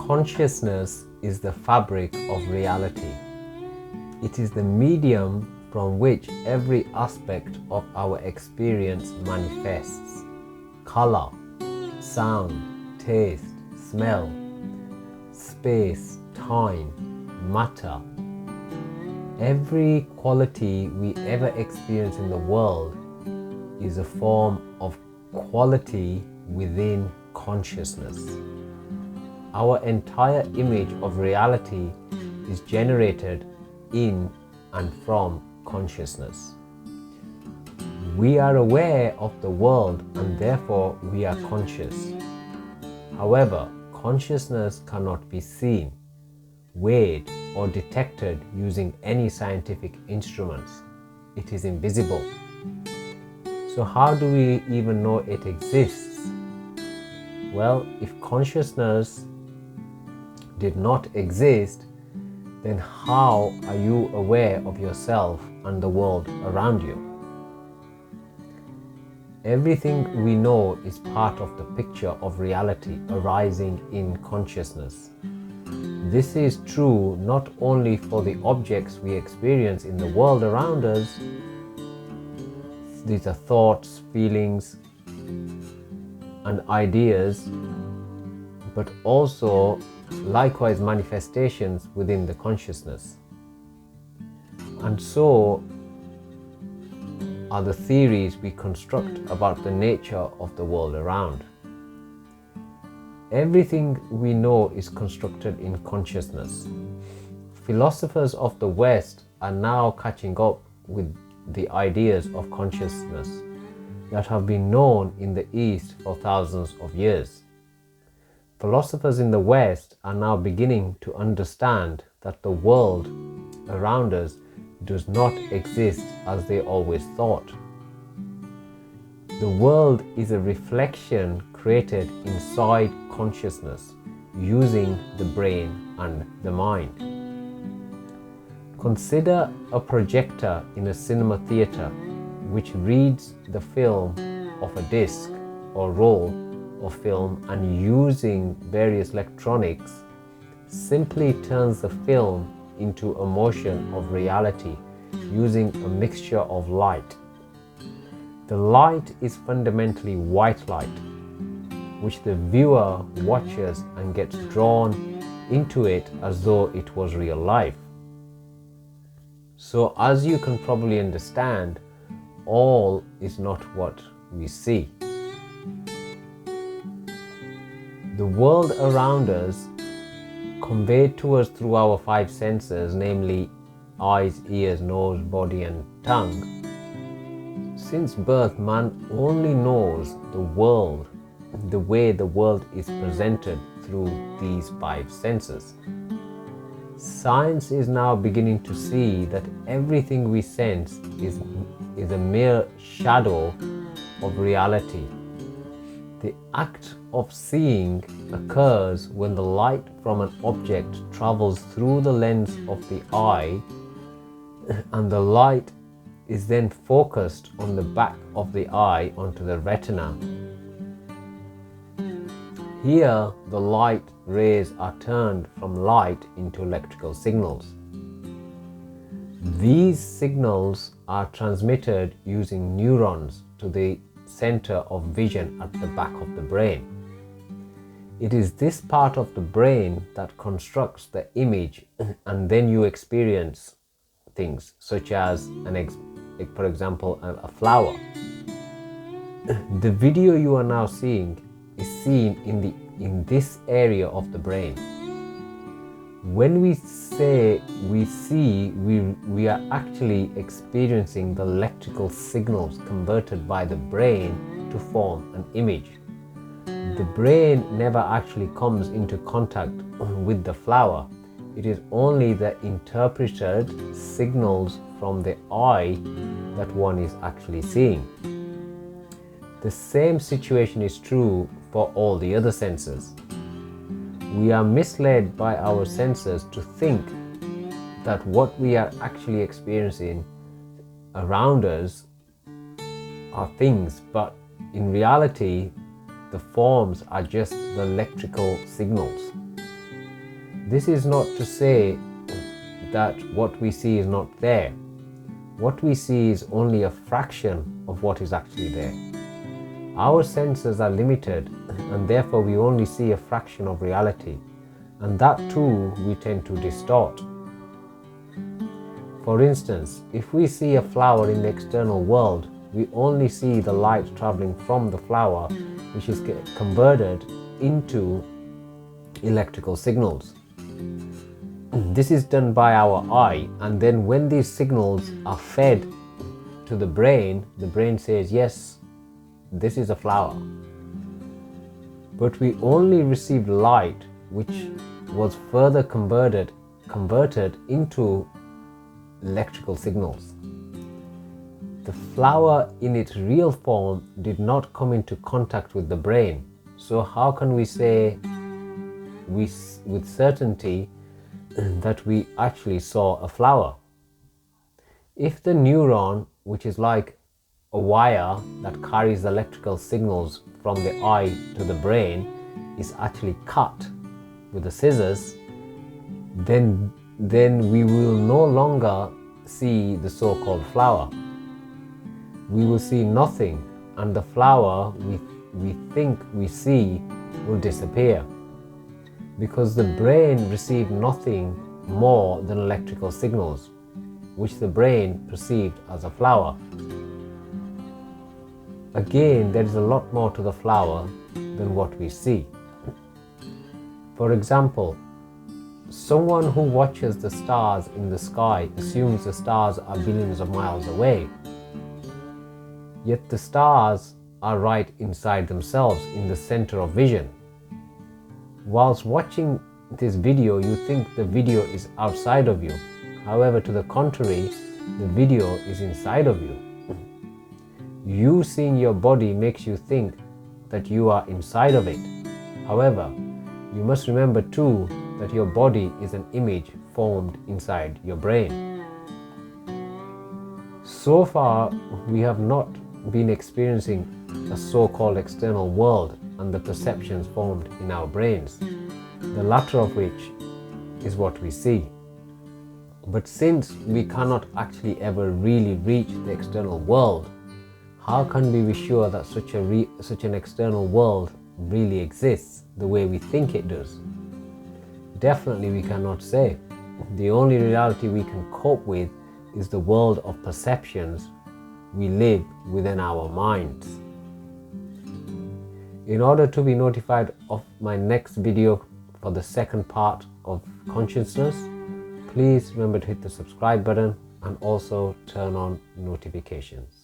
Consciousness is the fabric of reality. It is the medium from which every aspect of our experience manifests. Color, sound, taste, smell, space, time, matter. Every quality we ever experience in the world is a form of quality within consciousness. Our entire image of reality is generated in and from consciousness. We are aware of the world and therefore we are conscious. However, consciousness cannot be seen, weighed, or detected using any scientific instruments. It is invisible. So how do we even know it exists? Well, if consciousness did not exist, then how are you aware of yourself and the world around you? Everything we know is part of the picture of reality arising in consciousness. This is true not only for the objects we experience in the world around us, these are thoughts, feelings, and ideas, but also likewise manifestations within the consciousness. And so are the theories we construct about the nature of the world around. Everything we know is constructed in consciousness. Philosophers of the West are now catching up with the ideas of consciousness that have been known in the East for thousands of years. Philosophers in the West are now beginning to understand that the world around us does not exist as they always thought. The world is a reflection created inside consciousness using the brain and the mind. Consider a projector in a cinema theater which reads the film of a disc or roll of film and using various electronics simply turns the film into a motion of reality using a mixture of light. The light is fundamentally white light, which the viewer watches and gets drawn into it as though it was real life. So as you can probably understand, all is not what we see. The world around us, conveyed to us through our five senses, namely eyes, ears, nose, body and tongue. Since birth, man only knows the world the way the world is presented through these five senses. Science is now beginning to see that everything we sense is a mere shadow of reality. The act of seeing occurs when the light from an object travels through the lens of the eye, and the light is then focused on the back of the eye onto the retina. Here, the light rays are turned from light into electrical signals. These signals are transmitted using neurons to the center of vision at the back of the brain. It is this part of the brain that constructs the image, and then you experience things such as, for example, a flower. The video you are now seeing is seen in this area of the brain. When we say we see, we are actually experiencing the electrical signals converted by the brain to form an image. The brain never actually comes into contact with the flower. It is only the interpreted signals from the eye that one is actually seeing. The same situation is true for all the other senses. We are misled by our senses to think that what we are actually experiencing around us are things, but in reality, the forms are just the electrical signals. This is not to say that what we see is not there. What we see is only a fraction of what is actually there. Our senses are limited, and therefore we only see a fraction of reality, and that too we tend to distort. For instance, if we see a flower in the external world, we only see the light traveling from the flower, which is converted into electrical signals. This is done by our eye, and then when these signals are fed to the brain says, yes, this is a flower. But we only received light which was further converted into electrical signals. The flower in its real form did not come into contact with the brain. So how can we say with certainty that we actually saw a flower? If the neuron, which is like a wire that carries electrical signals from the eye to the brain, is actually cut with the scissors, then we will no longer see the so-called flower. We will see nothing, and the flower we think we see will disappear, because the brain received nothing more than electrical signals, which the brain perceived as a flower. Again, there is a lot more to the flower than what we see. For example, someone who watches the stars in the sky assumes the stars are billions of miles away. Yet the stars are right inside themselves, in the center of vision. Whilst watching this video, you think the video is outside of you. However, to the contrary, the video is inside of you. You seeing your body makes you think that you are inside of it. However, you must remember too that your body is an image formed inside your brain. So far, we have not been experiencing a so-called external world and the perceptions formed in our brains, the latter of which is what we see. But since we cannot actually ever really reach the external world, how can we be sure that such an external world really exists the way we think it does? Definitely we cannot say. The only reality we can cope with is the world of perceptions we live within our minds. In order to be notified of my next video for the second part of consciousness, please remember to hit the subscribe button and also turn on notifications.